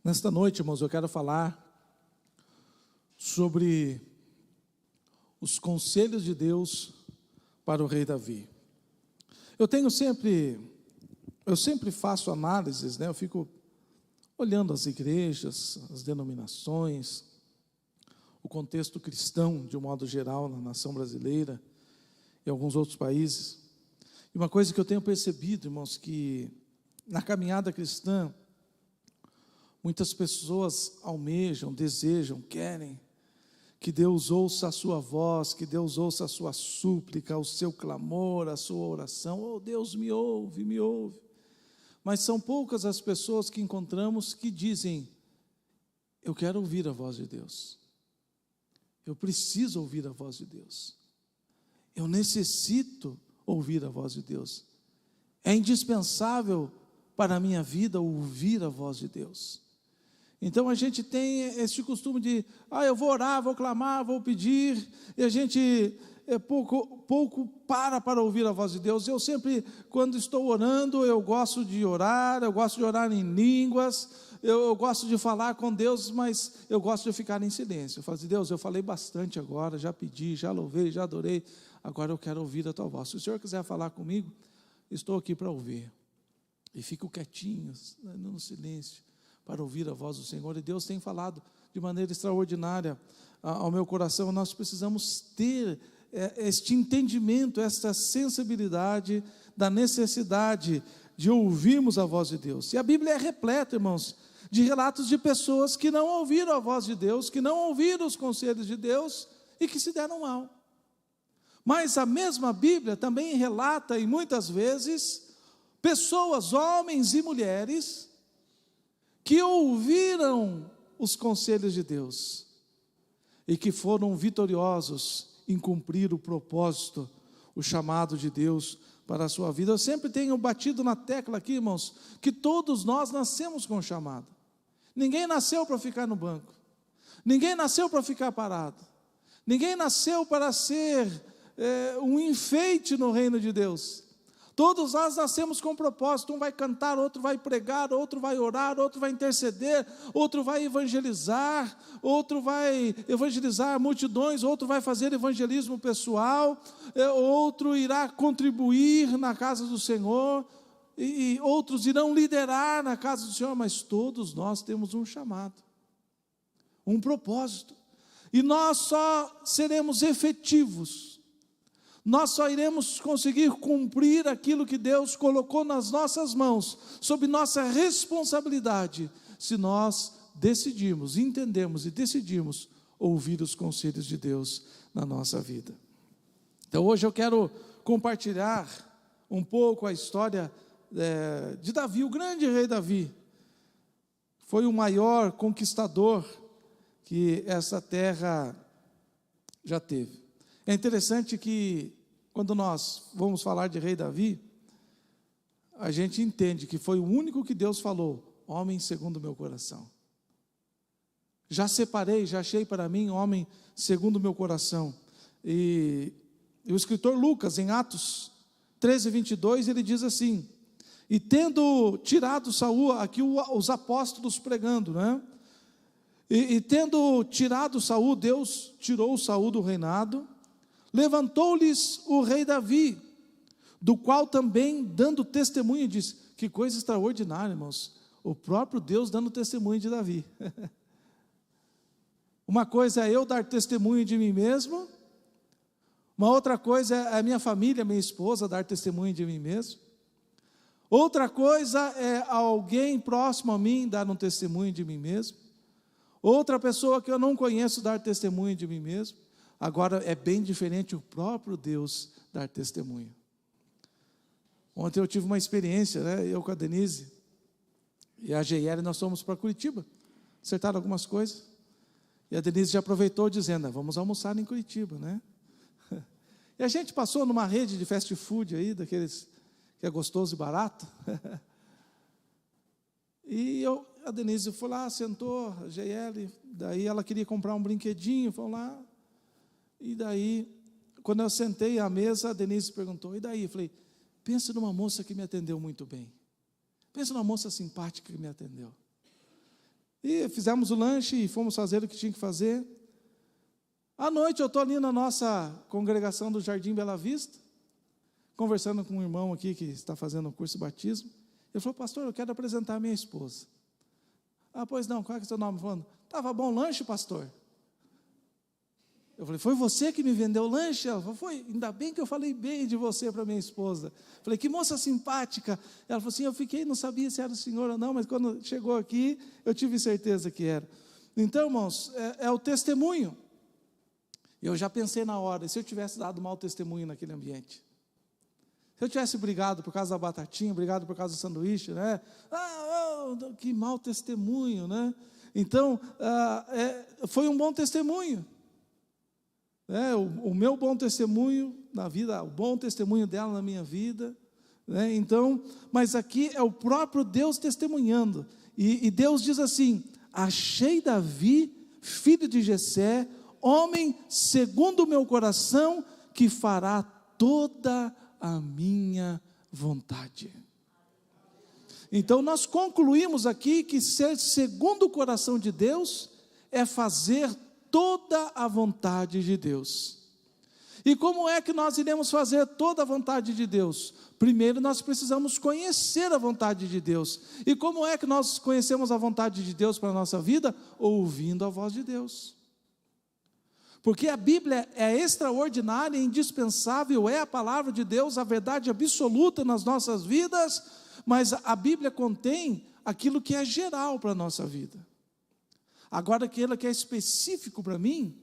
Nesta noite, irmãos, eu quero falar sobre os conselhos de Deus para o rei Davi. Eu sempre faço análises, né? Eu fico olhando as igrejas, as denominações, o contexto cristão, de um modo geral, na nação brasileira e alguns outros países. E uma coisa que eu tenho percebido, irmãos, que na caminhada cristã, muitas pessoas almejam, desejam, querem que Deus ouça a sua voz, que Deus ouça a sua súplica, o seu clamor, a sua oração. Oh, Deus, me ouve, me ouve. Mas são poucas as pessoas que encontramos que dizem: eu quero ouvir a voz de Deus. Eu preciso ouvir a voz de Deus. Eu necessito ouvir a voz de Deus. É indispensável para a minha vida ouvir a voz de Deus. Então a gente tem esse costume de, eu vou orar, vou clamar, vou pedir, e a gente pouco para ouvir a voz de Deus. Eu sempre, quando estou orando, eu gosto de orar em línguas, eu gosto de falar com Deus, mas eu gosto de ficar em silêncio. Eu falo assim: Deus, eu falei bastante agora, já pedi, já louvei, já adorei, agora eu quero ouvir a tua voz. Se o Senhor quiser falar comigo, estou aqui para ouvir. E fico quietinho, no silêncio, para ouvir a voz do Senhor. E Deus tem falado de maneira extraordinária ao meu coração. Nós precisamos ter este entendimento, esta sensibilidade da necessidade de ouvirmos a voz de Deus. E a Bíblia é repleta, irmãos, de relatos de pessoas que não ouviram a voz de Deus, que não ouviram os conselhos de Deus e que se deram mal. Mas a mesma Bíblia também relata, e muitas vezes, pessoas, homens e mulheres, que ouviram os conselhos de Deus e que foram vitoriosos em cumprir o propósito, o chamado de Deus para a sua vida. Eu sempre tenho batido na tecla aqui, irmãos, que todos nós nascemos com chamado. Ninguém nasceu para ficar no banco, ninguém nasceu para ficar parado, ninguém nasceu para ser um enfeite no reino de Deus. Todos nós nascemos com um propósito. Um vai cantar, outro vai pregar, outro vai orar, outro vai interceder, outro vai evangelizar, outro vai evangelizar multidões, outro vai fazer evangelismo pessoal, outro irá contribuir na casa do Senhor, e outros irão liderar na casa do Senhor. Mas todos nós temos um chamado, um propósito, e nós só seremos efetivos, nós só iremos conseguir cumprir aquilo que Deus colocou nas nossas mãos, sob nossa responsabilidade, se nós decidirmos, entendemos e decidimos ouvir os conselhos de Deus na nossa vida. Então hoje eu quero compartilhar um pouco a história de Davi, o grande rei Davi. Foi o maior conquistador que essa terra já teve. É interessante que, quando nós vamos falar de rei Davi, a gente entende que foi o único que Deus falou: homem segundo o meu coração. Já separei, já achei para mim homem segundo o meu coração. E o escritor Lucas, em Atos 13:22, ele diz assim: e tendo tirado Saul, aqui os apóstolos pregando, né? E tendo tirado Saul, Deus tirou Saul do reinado, levantou-lhes o rei Davi, do qual também, dando testemunho, diz: que coisa extraordinária, irmãos, o próprio Deus dando testemunho de Davi. Uma coisa é eu dar testemunho de mim mesmo, uma outra coisa é a minha família, minha esposa, dar testemunho de mim mesmo, outra coisa é alguém próximo a mim dar um testemunho de mim mesmo, outra pessoa que eu não conheço dar testemunho de mim mesmo. Agora é bem diferente o próprio Deus dar testemunho. Ontem eu tive uma experiência, né? Eu com a Denise e a GL, nós fomos para Curitiba, acertaram algumas coisas, e a Denise já aproveitou dizendo: vamos almoçar em Curitiba, né? E a gente passou numa rede de fast food aí, daqueles que é gostoso e barato, e a Denise foi lá, sentou, a GL, daí ela queria comprar um brinquedinho, foi lá. E daí, quando eu sentei à mesa, a Denise perguntou: e daí? Eu falei: pensa numa moça que me atendeu muito bem, pensa numa moça simpática que me atendeu. E fizemos o lanche e fomos fazer o que tinha que fazer. À noite eu estou ali na nossa congregação do Jardim Bela Vista, conversando com um irmão aqui que está fazendo o curso de batismo. Ele falou: pastor, eu quero apresentar a minha esposa. Ah, pois não, qual é o seu nome? Falando: estava bom o lanche, pastor? Eu falei: foi você que me vendeu o lanche? Ela falou: foi, ainda bem que eu falei bem de você para minha esposa. Eu falei: que moça simpática. Ela falou assim: eu fiquei, não sabia se era o senhor ou não, mas quando chegou aqui, eu tive certeza que era. Então, irmãos, é o testemunho. Eu já pensei na hora, se eu tivesse dado mau testemunho naquele ambiente. Se eu tivesse brigado por causa da batatinha, brigado por causa do sanduíche, né? Que mau testemunho, né? Então, foi um bom testemunho. O meu bom testemunho na vida, o bom testemunho dela na minha vida. Né? Então, mas aqui é o próprio Deus testemunhando. E Deus diz assim: achei Davi, filho de Jessé, homem segundo o meu coração, que fará toda a minha vontade. Então nós concluímos aqui que ser segundo o coração de Deus é fazer toda a vontade de Deus. E como é que nós iremos fazer toda a vontade de Deus? Primeiro nós precisamos conhecer a vontade de Deus. E como é que nós conhecemos a vontade de Deus para a nossa vida? Ouvindo a voz de Deus. Porque a Bíblia é extraordinária, indispensável, é a palavra de Deus, a verdade absoluta nas nossas vidas, mas a Bíblia contém aquilo que é geral para a nossa vida. Agora, aquilo que é específico para mim,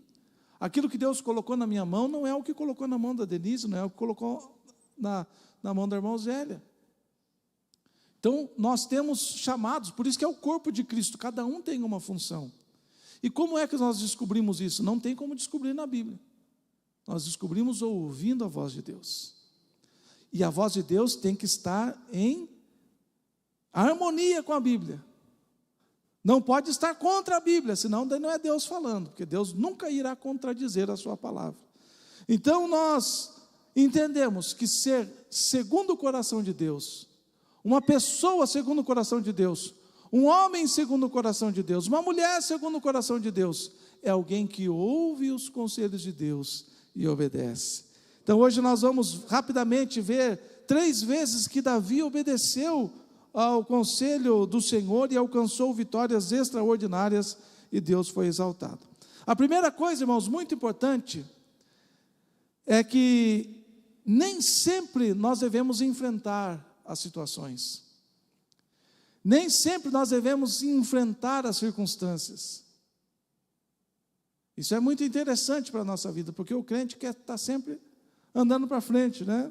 aquilo que Deus colocou na minha mão, não é o que colocou na mão da Denise, não é o que colocou na mão da irmã Zélia. Então, nós temos chamados, por isso que é o corpo de Cristo, cada um tem uma função. E como é que nós descobrimos isso? Não tem como descobrir na Bíblia. Nós descobrimos ouvindo a voz de Deus. E a voz de Deus tem que estar em harmonia com a Bíblia. Não pode estar contra a Bíblia, senão daí não é Deus falando, porque Deus nunca irá contradizer a sua palavra. Então nós entendemos que ser segundo o coração de Deus, uma pessoa segundo o coração de Deus, um homem segundo o coração de Deus, uma mulher segundo o coração de Deus, é alguém que ouve os conselhos de Deus e obedece. Então hoje nós vamos rapidamente ver 3 vezes que Davi obedeceu ao conselho do Senhor e alcançou vitórias extraordinárias e Deus foi exaltado. A primeira coisa, irmãos, muito importante, é que nem sempre nós devemos enfrentar as situações. Nem sempre nós devemos enfrentar as circunstâncias. Isso é muito interessante para a nossa vida, porque o crente quer estar sempre andando para frente, né?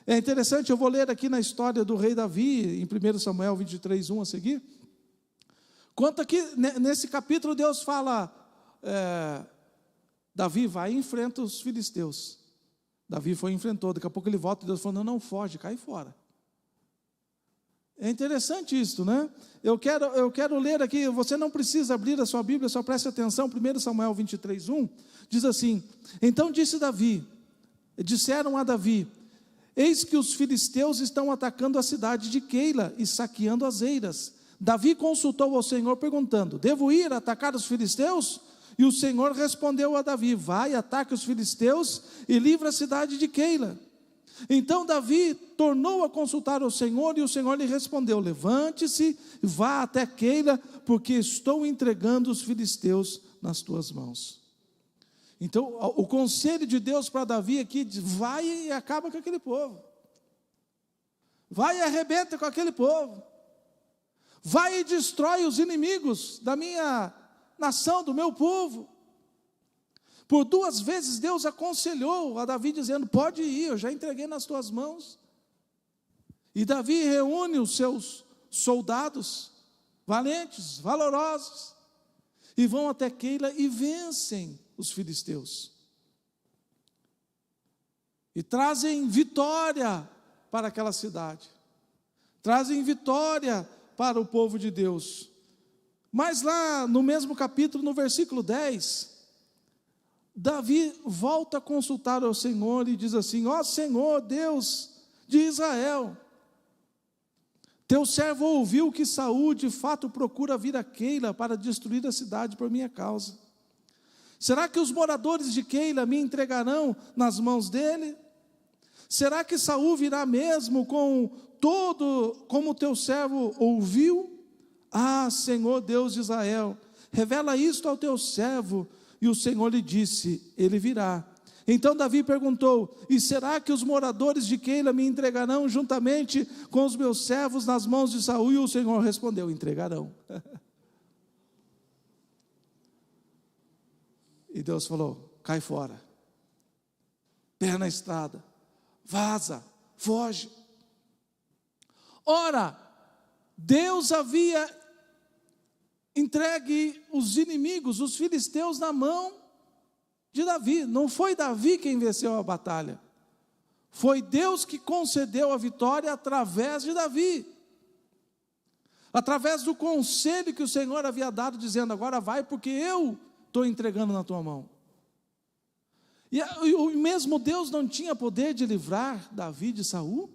É interessante, eu vou ler aqui na história do rei Davi, em 1 Samuel 23, 1 a seguir. Quanto aqui, nesse capítulo, Deus fala, Davi vai e enfrenta os filisteus. Davi foi e enfrentou, daqui a pouco ele volta e Deus falou: não foge, cai fora. É interessante isso, né? Eu quero ler aqui, você não precisa abrir a sua Bíblia, só preste atenção, 1 Samuel 23, 1, diz assim: então disseram a Davi: eis que os filisteus estão atacando a cidade de Keila e saqueando as eiras. Davi consultou ao Senhor perguntando: devo ir atacar os filisteus? E o Senhor respondeu a Davi: vai, ataque os filisteus e livra a cidade de Keila. Então Davi tornou a consultar o Senhor e o Senhor lhe respondeu: levante-se, vá até Keila, porque estou entregando os filisteus nas tuas mãos. Então o conselho de Deus para Davi aqui: vai e acaba com aquele povo, vai e arrebenta com aquele povo, vai e destrói os inimigos da minha nação, do meu povo. Por 2 vezes Deus aconselhou a Davi dizendo: pode ir, eu já entreguei nas tuas mãos. E Davi reúne os seus soldados, valentes, valorosos, e vão até Keila e vencem os filisteus. E trazem vitória para aquela cidade. Trazem vitória para o povo de Deus. Mas lá no mesmo capítulo, no versículo 10... Davi volta a consultar ao Senhor e diz assim: ó Senhor, Deus de Israel, Teu servo ouviu que Saul de fato procura vir a Keila para destruir a cidade por minha causa. Será que os moradores de Keila me entregarão nas mãos dele? Será que Saul virá mesmo como teu servo ouviu? Ah, Senhor Deus de Israel, revela isto ao teu servo. E o Senhor lhe disse, ele virá. Então Davi perguntou, e será que os moradores de Keila me entregarão juntamente com os meus servos nas mãos de Saul? E o Senhor respondeu, entregarão. E Deus falou, cai fora, pé na estrada, vaza, foge. Ora, Deus havia entregue os inimigos, os filisteus, na mão de Davi. Não foi Davi quem venceu a batalha, foi Deus que concedeu a vitória através de Davi, através do conselho que o Senhor havia dado, dizendo, agora vai, porque eu estou entregando na tua mão. E o mesmo Deus não tinha poder de livrar Davi de Saul?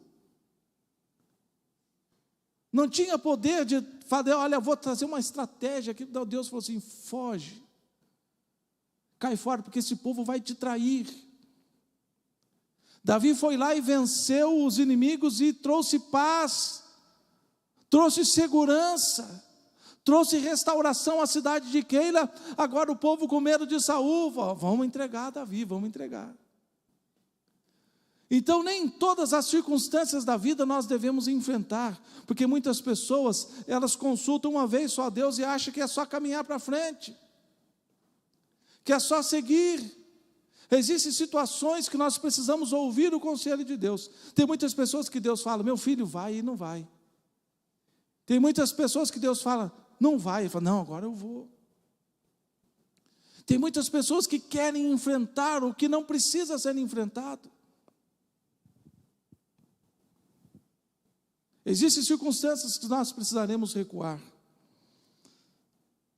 Não tinha poder de falar, olha, vou trazer uma estratégia aqui. Deus falou assim, foge, cai fora, porque esse povo vai te trair. Davi foi lá e venceu os inimigos e trouxe paz, trouxe segurança, trouxe restauração à cidade de Keila. Agora o povo com medo de Saul, vamos entregar Davi, vamos entregar. Então nem todas as circunstâncias da vida nós devemos enfrentar, porque muitas pessoas, elas consultam uma vez só a Deus e acham que é só caminhar para frente, que é só seguir. Existem situações que nós precisamos ouvir o conselho de Deus. Tem muitas pessoas que Deus fala, meu filho vai, e não vai. Tem muitas pessoas que Deus fala, não vai, e fala, não, agora eu vou. Tem muitas pessoas que querem enfrentar o que não precisa ser enfrentado. Existem circunstâncias que nós precisaremos recuar.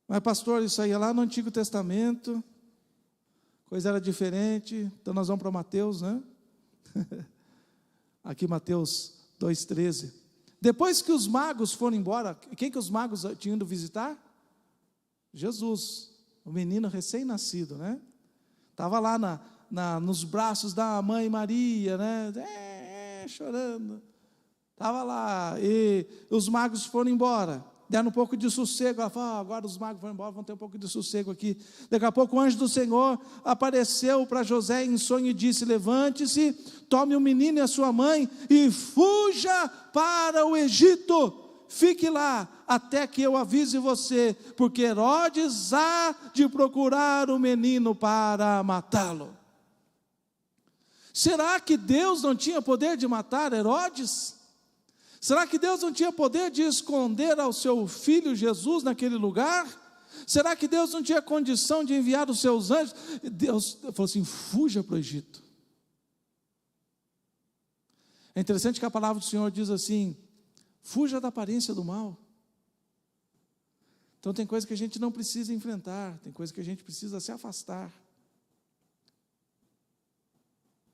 Mas pastor, isso aí é lá no Antigo Testamento, coisa era diferente, então nós vamos para Mateus, né? Aqui Mateus 2,13. Depois que os magos foram embora, quem que os magos tinham ido visitar? Jesus, o menino recém-nascido, né? Estava lá nos braços da mãe Maria, né? Chorando. Estava lá, e os magos foram embora, deram um pouco de sossego. Ela falou, agora os magos foram embora, vão ter um pouco de sossego aqui. Daqui a pouco o anjo do Senhor apareceu para José em sonho e disse, levante-se, tome o menino e a sua mãe e fuja para o Egito. Fique lá até que eu avise você, porque Herodes há de procurar o menino para matá-lo. Será que Deus não tinha poder de matar Herodes? Será que Deus não tinha poder de esconder ao seu filho Jesus naquele lugar? Será que Deus não tinha condição de enviar os seus anjos? Deus falou assim, fuja para o Egito. É interessante que a palavra do Senhor diz assim, fuja da aparência do mal. Então tem coisa que a gente não precisa enfrentar, tem coisa que a gente precisa se afastar.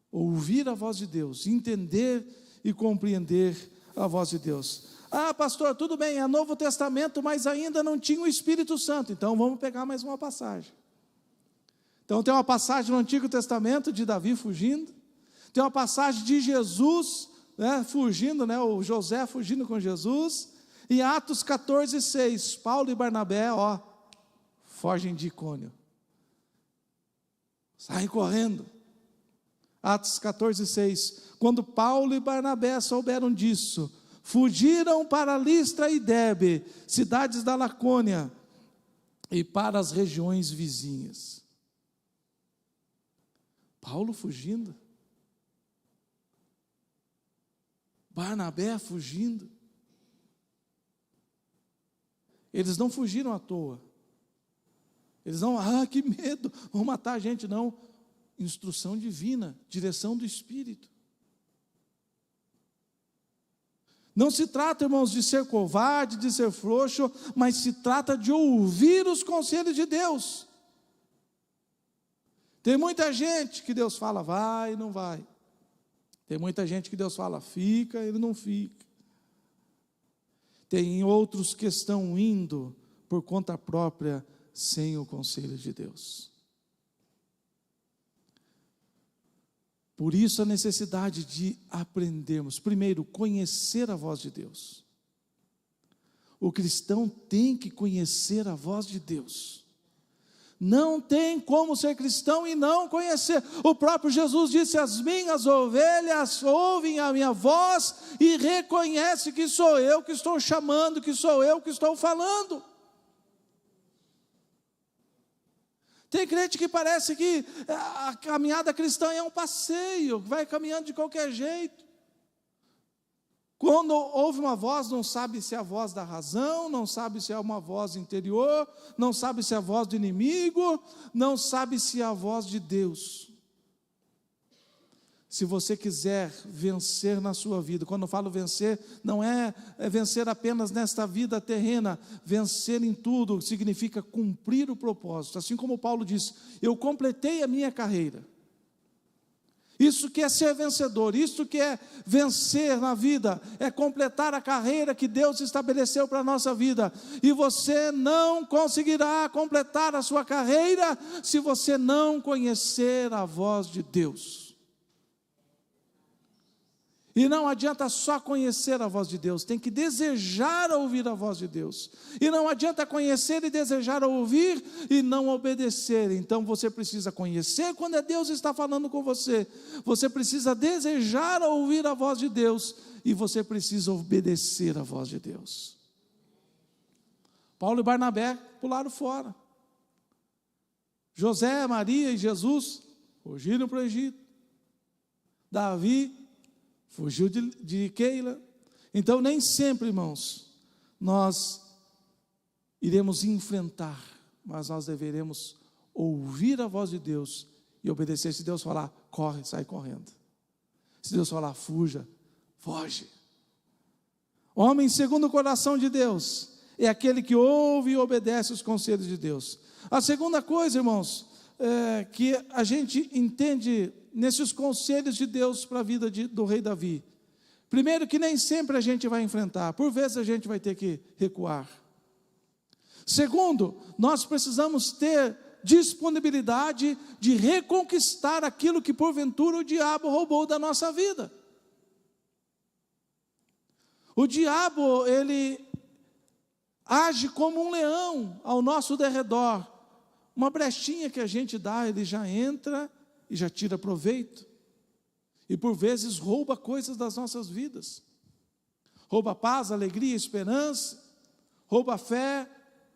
Ouvir a voz de Deus, entender e compreender a voz de Deus. Ah, pastor, tudo bem, é Novo Testamento, mas ainda não tinha o Espírito Santo. Então vamos pegar mais uma passagem. Então tem uma passagem no Antigo Testamento de Davi fugindo, tem uma passagem de Jesus, né, fugindo, né, o José fugindo com Jesus. Em Atos 14:6, Paulo e Barnabé, fogem de Icônio, saem correndo. Atos 14:6, quando Paulo e Barnabé souberam disso, fugiram para Listra e Derbe, cidades da Lacônia, e para as regiões vizinhas. Paulo fugindo, Barnabé fugindo. Eles não fugiram à toa. Eles não, que medo, vão matar a gente, não. Instrução divina, direção do Espírito. Não se trata, irmãos, de ser covarde, de ser frouxo, mas se trata de ouvir os conselhos de Deus. Tem muita gente que Deus fala, vai e não vai. Tem muita gente que Deus fala, fica, ele não fica. Tem outros que estão indo por conta própria, sem o conselho de Deus. Por isso a necessidade de aprendermos, primeiro, conhecer a voz de Deus. O cristão tem que conhecer a voz de Deus. Não tem como ser cristão e não conhecer. O próprio Jesus disse: as minhas ovelhas ouvem a minha voz e reconhecem que sou eu que estou chamando, que sou eu que estou falando. Tem crente que parece que a caminhada cristã é um passeio, vai caminhando de qualquer jeito. Quando ouve uma voz, não sabe se é a voz da razão, não sabe se é uma voz interior, não sabe se é a voz do inimigo, não sabe se é a voz de Deus. Se você quiser vencer na sua vida, quando eu falo vencer, não é vencer apenas nesta vida terrena, vencer em tudo significa cumprir o propósito, assim como Paulo disse: eu completei a minha carreira. Isso que é ser vencedor, isso que é vencer na vida, é completar a carreira que Deus estabeleceu para a nossa vida. E você não conseguirá completar a sua carreira se você não conhecer a voz de Deus. E não adianta só conhecer a voz de Deus, tem que desejar ouvir a voz de Deus. E não adianta conhecer e desejar ouvir e não obedecer. Então você precisa conhecer quando Deus está falando com você. Você precisa desejar ouvir a voz de Deus e você precisa obedecer a voz de Deus. Paulo e Barnabé pularam fora. José, Maria e Jesus fugiram para o Egito. Davi fugiu de Keila. Então nem sempre, irmãos, nós iremos enfrentar, mas nós deveremos ouvir a voz de Deus e obedecer. Se Deus falar, corre, sai correndo. Se Deus falar, fuja, foge. Homem segundo o coração de Deus é aquele que ouve e obedece os conselhos de Deus. A segunda coisa, irmãos, que a gente entende nesses conselhos de Deus para a vida do rei Davi. Primeiro, que nem sempre a gente vai enfrentar, por vezes a gente vai ter que recuar. Segundo, nós precisamos ter disponibilidade de reconquistar aquilo que porventura o diabo roubou da nossa vida. O diabo, ele age como um leão ao nosso derredor. Uma brechinha que a gente dá, ele já entra e já tira proveito, e por vezes rouba coisas das nossas vidas, rouba a paz, a alegria, a esperança, rouba a fé,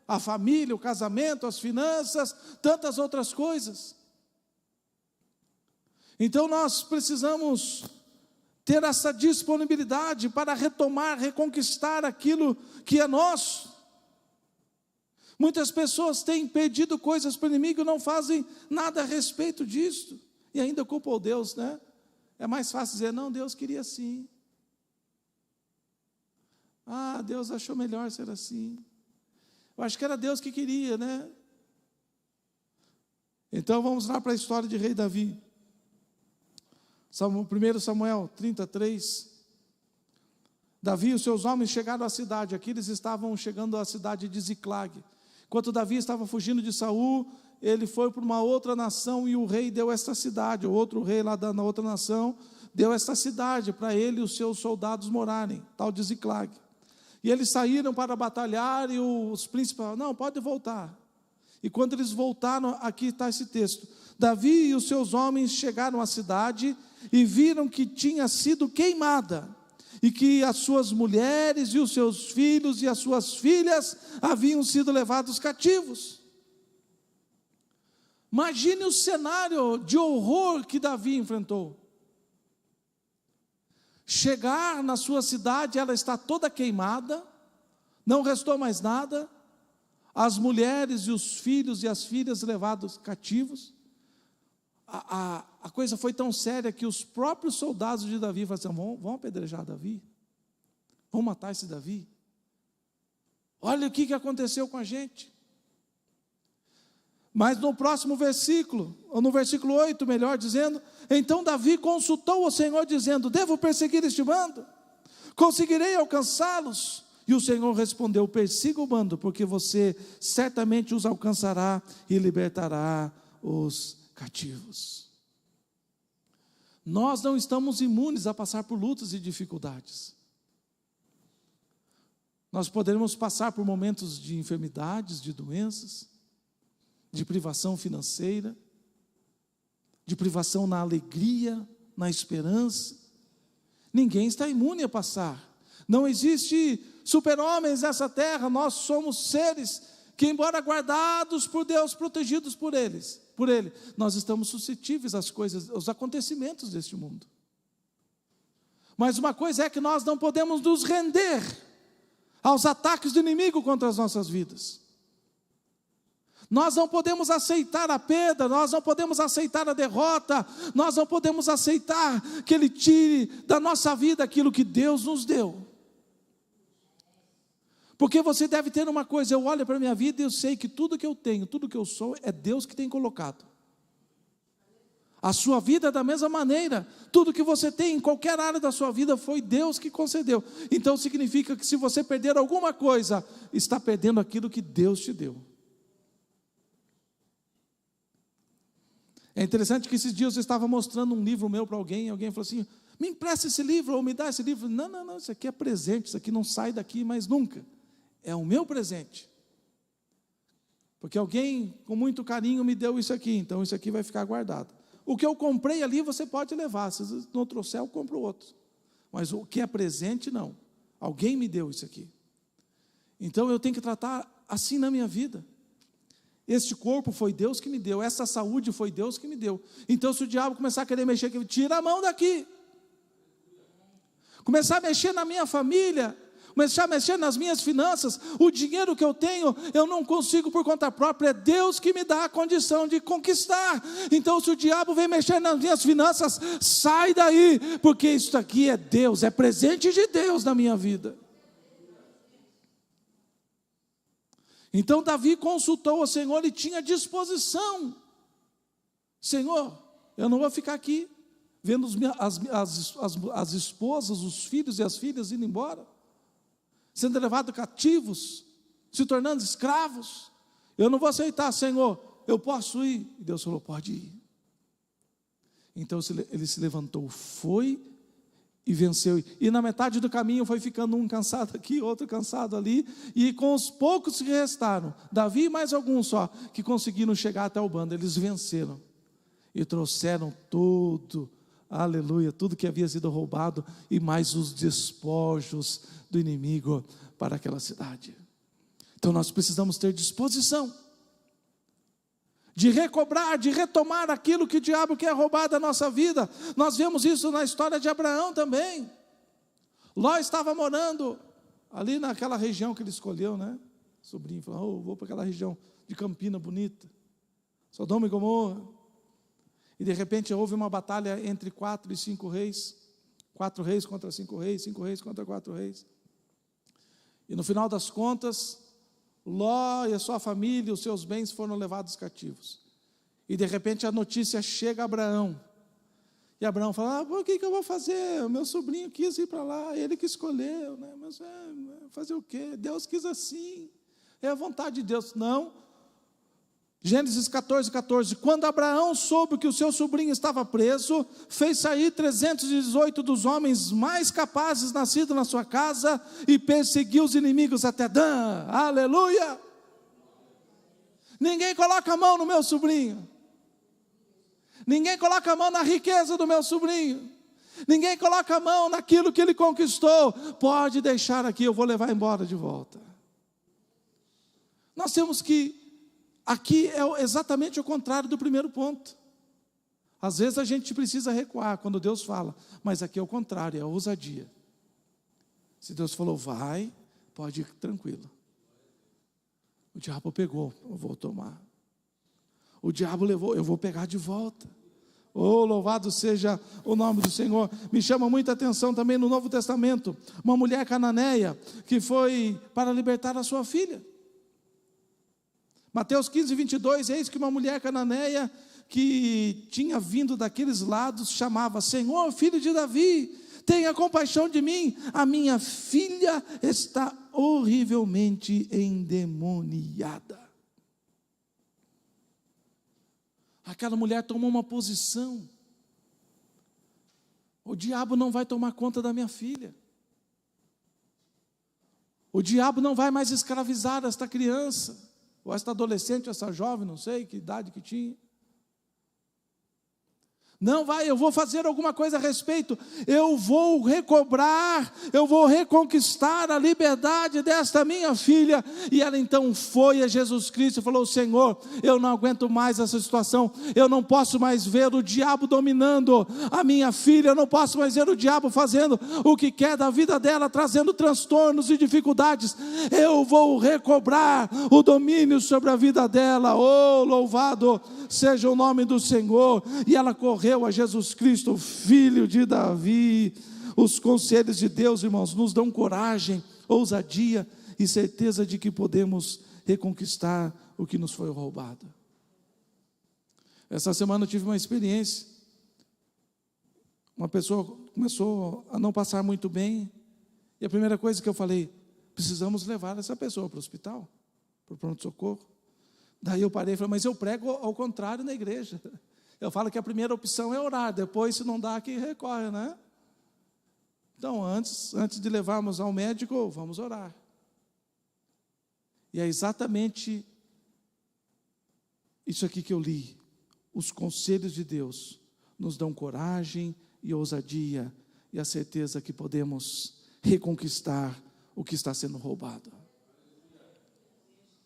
a família, o casamento, as finanças, tantas outras coisas. Então nós precisamos ter essa disponibilidade para retomar, reconquistar aquilo que é nosso. Muitas pessoas têm pedido coisas para o inimigo e não fazem nada a respeito disso. E ainda culpam o Deus, né? É mais fácil dizer, não, Deus queria assim. Ah, Deus achou melhor ser assim. Eu acho que era Deus que queria, né? Então vamos lá para a história de rei Davi. 1 Samuel 33. Davi e os seus homens chegaram à cidade. Aqui eles estavam chegando à cidade de Ziclag. Enquanto Davi estava fugindo de Saul, ele foi para uma outra nação e o rei deu esta cidade, o outro rei lá na outra nação, deu esta cidade para ele e os seus soldados morarem, tal de Ziclag. E eles saíram para batalhar e os príncipes falaram, não, pode voltar. E quando eles voltaram, aqui está esse texto, Davi e os seus homens chegaram à cidade e viram que tinha sido queimada, e que as suas mulheres e os seus filhos e as suas filhas haviam sido levados cativos. Imagine o cenário de horror que Davi enfrentou. Chegar na sua cidade, ela está toda queimada, não restou mais nada, as mulheres e os filhos e as filhas levados cativos. A coisa foi tão séria que os próprios soldados de Davi falaram assim, vão apedrejar Davi? Vão matar esse Davi? Olha o que aconteceu com a gente. Mas no próximo versículo, ou no versículo 8, melhor dizendo, então Davi consultou o Senhor dizendo, devo perseguir este bando? Conseguirei alcançá-los? E o Senhor respondeu: persiga o bando, porque você certamente os alcançará e libertará os cativos. Nós não estamos imunes a passar por lutas e dificuldades. Nós poderemos passar por momentos de enfermidades, de doenças, de privação financeira, de privação na alegria, na esperança. Ninguém está imune a passar. Não existe super-homens nessa terra. Nós somos seres que, embora guardados por Deus, protegidos por Ele, nós estamos suscetíveis às coisas, aos acontecimentos deste mundo. Mas uma coisa é que nós não podemos nos render aos ataques do inimigo contra as nossas vidas. Nós não podemos aceitar a perda, nós não podemos aceitar a derrota, nós não podemos aceitar que Ele tire da nossa vida aquilo que Deus nos deu. Porque você deve ter uma coisa: eu olho para a minha vida e eu sei que tudo que eu tenho, tudo que eu sou, é Deus que tem colocado. A sua vida é da mesma maneira. Tudo que você tem em qualquer área da sua vida foi Deus que concedeu. Então significa que se você perder alguma coisa, está perdendo aquilo que Deus te deu. É interessante que esses dias eu estava mostrando um livro meu para alguém, e alguém falou assim: me empresta esse livro, ou me dá esse livro. Não, isso aqui é presente, isso aqui não sai daqui mais nunca. É o meu presente. Porque alguém com muito carinho me deu isso aqui, então isso aqui vai ficar guardado. O que eu comprei ali você pode levar, se não trouxer eu compro outro. Mas o que é presente não. Alguém me deu isso aqui. Então eu tenho que tratar assim na minha vida. Este corpo foi Deus que me deu, essa saúde foi Deus que me deu. Então se o diabo começar a querer mexer, tira a mão daqui. Começar a mexer na minha família, começar a mexer nas minhas finanças, o dinheiro que eu tenho, eu não consigo por conta própria, é Deus que me dá a condição de conquistar. Então se o diabo vem mexer nas minhas finanças, sai daí, porque isso aqui é Deus, é presente de Deus na minha vida. Então Davi consultou o Senhor e tinha disposição: Senhor, eu não vou ficar aqui vendo as esposas, os filhos e as filhas indo embora, sendo levados cativos, se tornando escravos. Eu não vou aceitar, Senhor, eu posso ir? E Deus falou: pode ir. Então ele se levantou, foi e venceu. E na metade do caminho foi ficando um cansado aqui, outro cansado ali, e com os poucos que restaram, Davi e mais alguns só, que conseguiram chegar até o bando, eles venceram e trouxeram tudo, aleluia, tudo que havia sido roubado e mais os despojos do inimigo para aquela cidade. Então nós precisamos ter disposição de recobrar, de retomar aquilo que o diabo quer roubar da nossa vida. Nós vemos isso na história de Abraão também. Ló estava morando ali naquela região que ele escolheu, né? O sobrinho falou: vou para aquela região de Campina bonita, Sodoma e Gomorra. E de repente houve uma batalha entre 4 e 5 reis, 4 reis contra 5 reis, 5 reis contra 4 reis. E no final das contas, Ló e a sua família, os seus bens foram levados cativos. E de repente a notícia chega a Abraão. E Abraão fala: o que eu vou fazer? O meu sobrinho quis ir para lá, ele que escolheu, né? Mas fazer o quê? Deus quis assim, é a vontade de Deus. Não. Gênesis 14. Quando Abraão soube que o seu sobrinho estava preso, fez sair 318 dos homens mais capazes nascidos na sua casa e perseguiu os inimigos até Dan. Aleluia! Ninguém coloca a mão no meu sobrinho. Ninguém coloca a mão na riqueza do meu sobrinho. Ninguém coloca a mão naquilo que ele conquistou. Pode deixar aqui, eu vou levar embora de volta. Nós temos que... Aqui é exatamente o contrário do primeiro ponto. Às vezes a gente precisa recuar quando Deus fala, mas aqui é o contrário, é a ousadia. Se Deus falou vai, pode ir tranquilo. O diabo pegou, eu vou tomar. O diabo levou, eu vou pegar de volta. Oh, louvado seja o nome do Senhor. Me chama muita atenção também no Novo Testamento, uma mulher cananeia que foi para libertar a sua filha. Mateus 15, 22, eis que uma mulher cananeia que tinha vindo daqueles lados chamava: Senhor, filho de Davi, tenha compaixão de mim, a minha filha está horrivelmente endemoniada. Aquela mulher tomou uma posição: o diabo não vai tomar conta da minha filha. O diabo não vai mais escravizar esta criança, ou esta adolescente, essa jovem, não sei que idade que tinha. Não vai, eu vou fazer alguma coisa a respeito, eu vou recobrar, eu vou reconquistar a liberdade desta minha filha. E ela então foi a Jesus Cristo e falou: Senhor, eu não aguento mais essa situação, eu não posso mais ver o diabo dominando a minha filha, eu não posso mais ver o diabo fazendo o que quer da vida dela, trazendo transtornos e dificuldades. Eu vou recobrar o domínio sobre a vida dela. Oh, louvado seja o nome do Senhor. E ela correu a Jesus Cristo, filho de Davi. Os conselhos de Deus, irmãos, nos dão coragem, ousadia e certeza de que podemos reconquistar o que nos foi roubado. Essa semana eu tive uma experiência. Uma pessoa começou a não passar muito bem, e a primeira coisa que eu falei: precisamos levar essa pessoa para o hospital, para o pronto-socorro. Daí eu parei e falei: mas eu prego ao contrário na igreja. Eu falo que a primeira opção é orar, depois, se não dá, aqui recorre, né? Então, antes de levarmos ao médico, vamos orar. E é exatamente isso aqui que eu li. Os conselhos de Deus nos dão coragem e ousadia, e a certeza que podemos reconquistar o que está sendo roubado.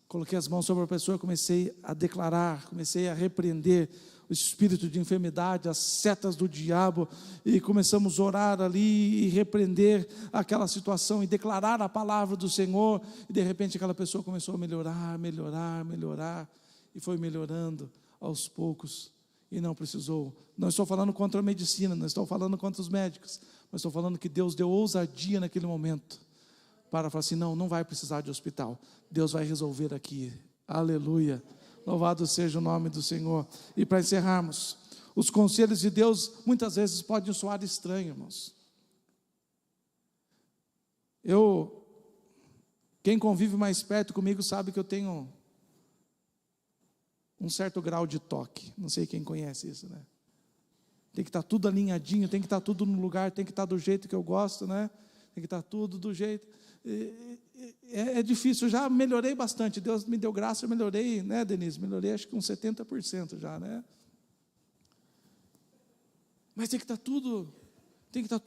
Coloquei as mãos sobre a pessoa, comecei a declarar, comecei a repreender o espírito de enfermidade, as setas do diabo, e começamos a orar ali e repreender aquela situação e declarar a palavra do Senhor, e de repente aquela pessoa começou a melhorar, e foi melhorando aos poucos, e não precisou. Não estou falando contra a medicina, não estou falando contra os médicos, mas estou falando que Deus deu ousadia naquele momento, para falar assim: não vai precisar de hospital, Deus vai resolver aqui. Aleluia, louvado seja o nome do Senhor. E para encerrarmos, os conselhos de Deus muitas vezes podem soar estranhos, irmãos. Quem convive mais perto comigo sabe que eu tenho um certo grau de toque, não sei quem conhece isso, né? Tem que estar tudo alinhadinho, tem que estar tudo no lugar, tem que estar do jeito que eu gosto, né? Tem que estar tudo do jeito. É difícil, eu já melhorei bastante, Deus me deu graça, eu melhorei, né, Denise? Melhorei acho que uns 70% já, né? Mas tem que estar tudo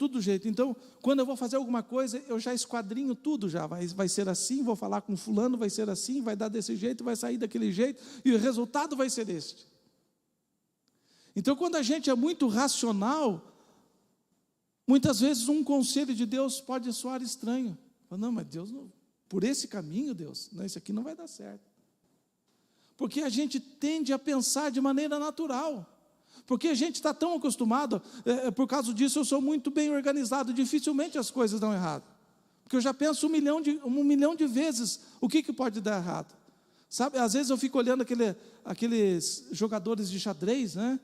do jeito. Então, quando eu vou fazer alguma coisa, eu já esquadrinho tudo já, vai ser assim, vou falar com fulano, vai ser assim, vai dar desse jeito, vai sair daquele jeito, e o resultado vai ser este. Então, quando a gente é muito racional, muitas vezes um conselho de Deus pode soar estranho. Não, mas Deus, não, por esse caminho, Deus, não, isso aqui não vai dar certo. Porque a gente tende a pensar de maneira natural. Porque a gente está tão acostumado, por causa disso eu sou muito bem organizado, dificilmente as coisas dão errado. Porque eu já penso 1 milhão de vezes o que pode dar errado. Sabe, às vezes eu fico olhando aqueles jogadores de xadrez, né?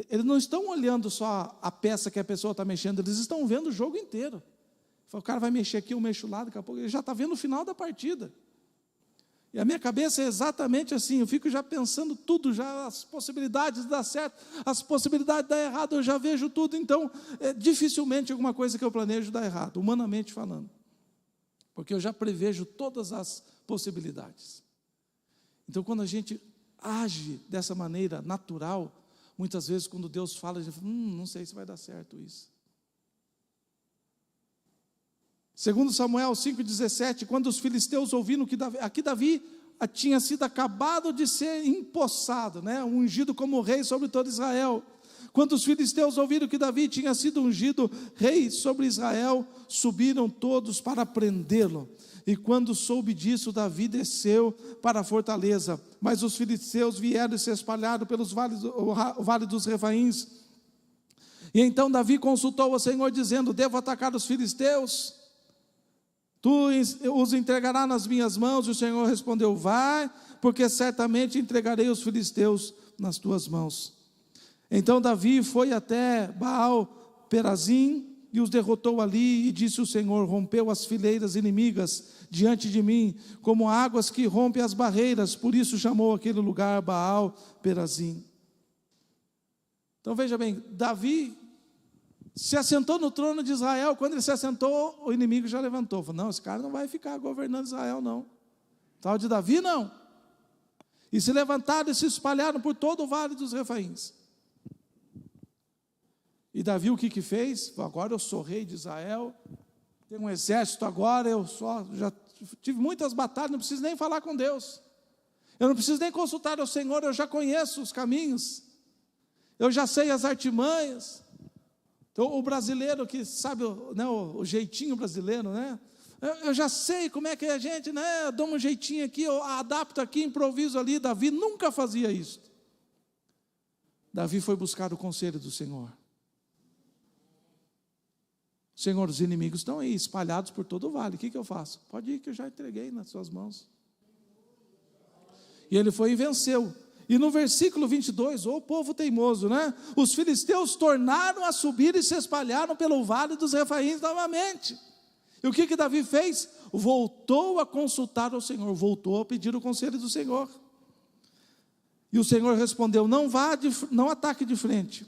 Eles não estão olhando só a peça que a pessoa está mexendo, eles estão vendo o jogo inteiro. O cara vai mexer aqui, eu mexo lá, daqui a pouco ele já está vendo o final da partida. E a minha cabeça é exatamente assim, eu fico já pensando tudo, já as possibilidades de dar certo, as possibilidades de dar errado, eu já vejo tudo. Então, dificilmente alguma coisa que eu planejo dá errado, humanamente falando. Porque eu já prevejo todas as possibilidades. Então, quando a gente age dessa maneira natural, muitas vezes quando Deus fala, a gente fala, não sei se vai dar certo isso. Segundo Samuel 5,17, quando os filisteus ouviram que Davi tinha sido acabado de ser empossado, né, ungido como rei sobre todo Israel. Quando os filisteus ouviram que Davi tinha sido ungido rei sobre Israel, subiram todos para prendê-lo. E quando soube disso, Davi desceu para a fortaleza. Mas os filisteus vieram e se espalharam pelos vales, o vale dos Refaíns. E então Davi consultou o Senhor, dizendo: devo atacar os filisteus? Tu os entregarás nas minhas mãos? E o Senhor respondeu: vai, porque certamente entregarei os filisteus nas tuas mãos. Então Davi foi até Baal-Perazim, e os derrotou ali, e disse o Senhor: rompeu as fileiras inimigas diante de mim, como águas que rompem as barreiras, por isso chamou aquele lugar Baal Perazim. Então veja bem, Davi se assentou no trono de Israel. Quando ele se assentou, o inimigo já levantou, falou: não, esse cara não vai ficar governando Israel não, tal de Davi não. E se levantaram e se espalharam por todo o vale dos Refaíns. E Davi o que fez? Agora eu sou rei de Israel, tenho um exército agora, já tive muitas batalhas, não preciso nem falar com Deus, eu não preciso nem consultar o Senhor, eu já conheço os caminhos, eu já sei as artimanhas. Então o brasileiro que sabe, né, o jeitinho brasileiro, né? Eu já sei como é que a gente, né, eu dou um jeitinho aqui, eu adapto aqui, improviso ali. Davi nunca fazia isso. Davi foi buscar o conselho do Senhor. Senhor, os inimigos estão aí, espalhados por todo o vale, o que eu faço? Pode ir que eu já entreguei nas suas mãos. E ele foi e venceu. E no versículo 22, o povo teimoso, né? Os filisteus tornaram a subir e se espalharam pelo vale dos Refaíns novamente. E o que Davi fez? Voltou a consultar o Senhor, voltou a pedir o conselho do Senhor. E o Senhor respondeu: não ataque de frente,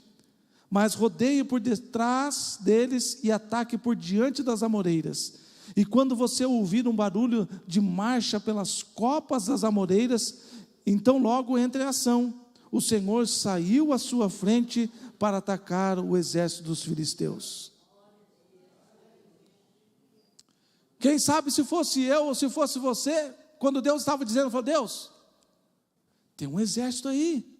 mas rodeie por detrás deles e ataque por diante das amoreiras. E quando você ouvir um barulho de marcha pelas copas das amoreiras, então logo entre em ação. O Senhor saiu à sua frente para atacar o exército dos filisteus. Quem sabe se fosse eu ou se fosse você, quando Deus estava dizendo, falou: Deus, tem um exército aí.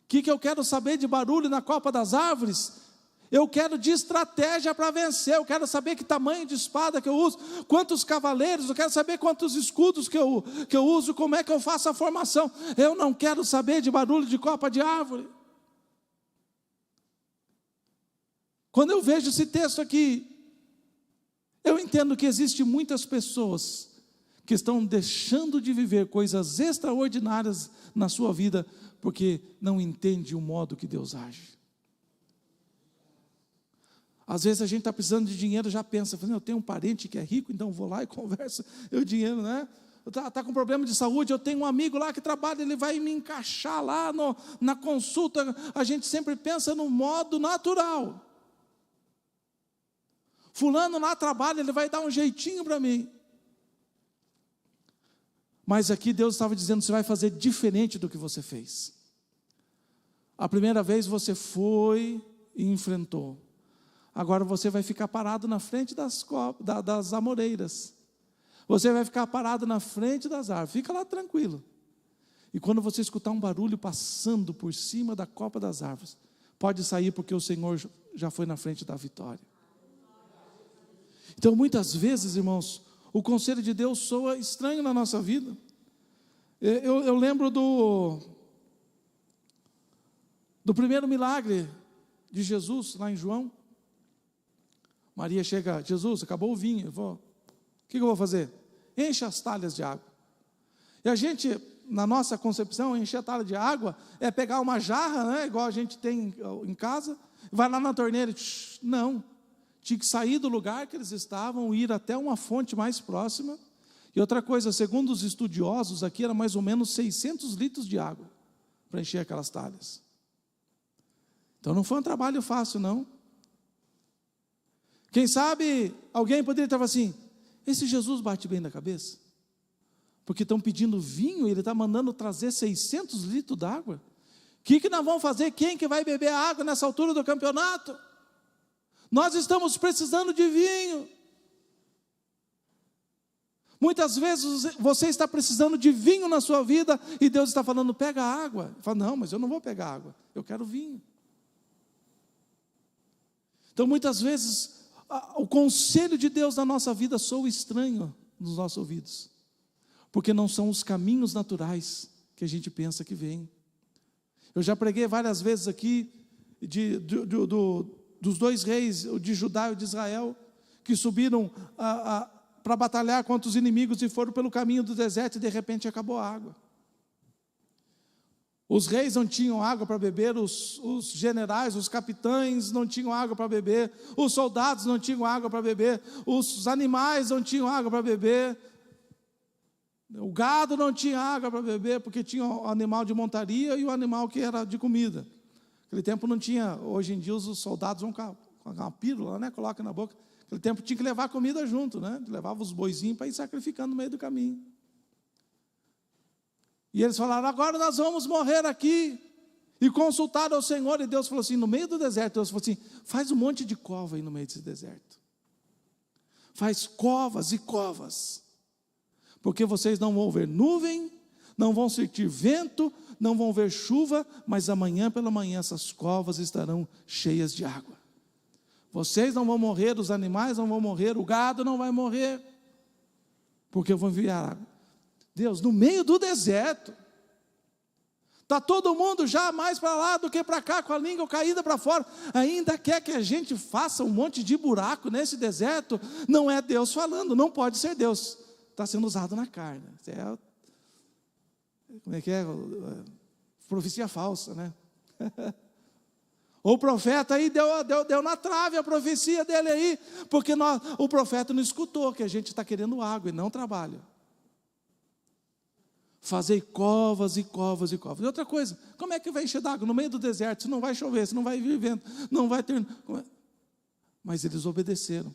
O que eu quero saber de barulho na copa das árvores? Eu quero de estratégia para vencer. Eu quero saber que tamanho de espada que eu uso, quantos cavaleiros, eu quero saber quantos escudos que eu uso, como é que eu faço a formação. Eu não quero saber de barulho de copa de árvore. Quando eu vejo esse texto aqui, eu entendo que existem muitas pessoas que estão deixando de viver coisas extraordinárias na sua vida, porque não entendem o modo que Deus age. Às vezes a gente está precisando de dinheiro, já pensa, eu tenho um parente que é rico, então vou lá e converso, eu dinheiro, né? Está com problema de saúde, eu tenho um amigo lá que trabalha, ele vai me encaixar lá na consulta. A gente sempre pensa no modo natural. Fulano lá trabalha, ele vai dar um jeitinho para mim. Mas aqui Deus estava dizendo: você vai fazer diferente do que você fez. A primeira vez você foi e enfrentou. Agora você vai ficar parado na frente das amoreiras. Você vai ficar parado na frente das árvores. Fica lá tranquilo. E quando você escutar um barulho passando por cima da copa das árvores, pode sair, porque o Senhor já foi na frente da vitória. Então muitas vezes, irmãos, o conselho de Deus soa estranho na nossa vida. Eu lembro do primeiro milagre de Jesus, lá em João. Maria chega: Jesus, acabou o vinho. O que eu vou fazer? Enche as talhas de água. E a gente, na nossa concepção, encher a talha de água é pegar uma jarra, né, igual a gente tem em casa, vai lá na torneira. Não, tinha que sair do lugar que eles estavam, ir até uma fonte mais próxima. E outra coisa, segundo os estudiosos, aqui era mais ou menos 600 litros de água para encher aquelas talhas. Então não foi um trabalho fácil, não. Quem sabe alguém poderia estar assim: esse Jesus bate bem na cabeça? Porque estão pedindo vinho e ele está mandando trazer 600 litros d'água. O que nós vamos fazer? Quem que vai beber água nessa altura do campeonato? Nós estamos precisando de vinho. Muitas vezes você está precisando de vinho na sua vida e Deus está falando: pega água. Fala: não, mas eu não vou pegar água, eu quero vinho. Então muitas vezes o conselho de Deus na nossa vida soa estranho nos nossos ouvidos, porque não são os caminhos naturais que a gente pensa que vem. Eu já preguei várias vezes aqui dos dois reis, de Judá e de Israel, que subiram para batalhar contra os inimigos e foram pelo caminho do deserto e de repente acabou a água. Os reis não tinham água para beber, os generais, os capitães não tinham água para beber, os soldados não tinham água para beber, os animais não tinham água para beber, o gado não tinha água para beber, porque tinha o animal de montaria e o animal que era de comida. Naquele tempo não tinha, hoje em dia os soldados vão com uma pílula, né, coloca na boca. Naquele tempo tinha que levar comida junto, né, levava os boizinhos para ir sacrificando no meio do caminho. E eles falaram, agora nós vamos morrer aqui. E consultaram ao Senhor, e Deus falou assim, no meio do deserto, Deus falou assim, faz um monte de cova aí no meio desse deserto. Faz covas e covas. Porque vocês não vão ver nuvem, não vão sentir vento, não vão ver chuva, mas amanhã pela manhã essas covas estarão cheias de água. Vocês não vão morrer, os animais não vão morrer, o gado não vai morrer, porque eu vou enviar água. Deus, no meio do deserto, está todo mundo já mais para lá do que para cá, com a língua caída para fora, ainda quer que a gente faça um monte de buraco nesse deserto? Não é Deus falando, não pode ser Deus, está sendo usado na carne. Como é que é? Profecia falsa, né? O profeta aí deu na trave a profecia dele aí, porque o profeta não escutou que a gente está querendo água e não trabalho. Fazer covas e covas e covas. E outra coisa, como é que vai encher d'água no meio do deserto? Se não vai chover, se não vai vir vento, não vai ter... Mas eles obedeceram.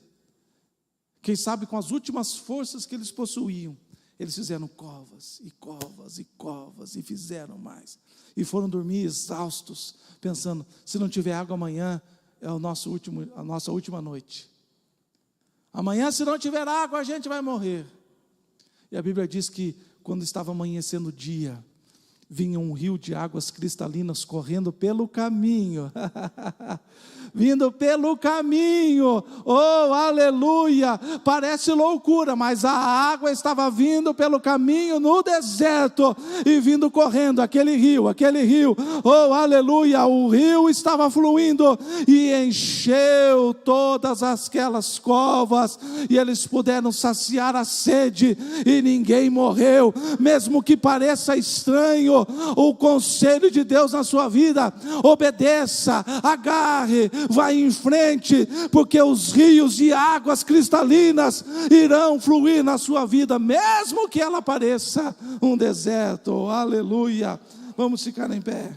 Quem sabe com as últimas forças que eles possuíam, eles fizeram covas e covas e covas e fizeram mais. E foram dormir exaustos, pensando, se não tiver água amanhã, é a nossa última noite. Amanhã, se não tiver água, a gente vai morrer. E a Bíblia diz que quando estava amanhecendo o dia, vinha um rio de águas cristalinas correndo pelo caminho, vindo pelo caminho, oh aleluia, parece loucura, mas a água estava vindo pelo caminho no deserto, e vindo correndo, aquele rio, oh aleluia, o rio estava fluindo, e encheu todas aquelas covas, e eles puderam saciar a sede, e ninguém morreu, mesmo que pareça estranho, o conselho de Deus na sua vida, obedeça, agarre, vai em frente, porque os rios de águas cristalinas irão fluir na sua vida, mesmo que ela pareça um deserto, aleluia. Vamos ficar em pé.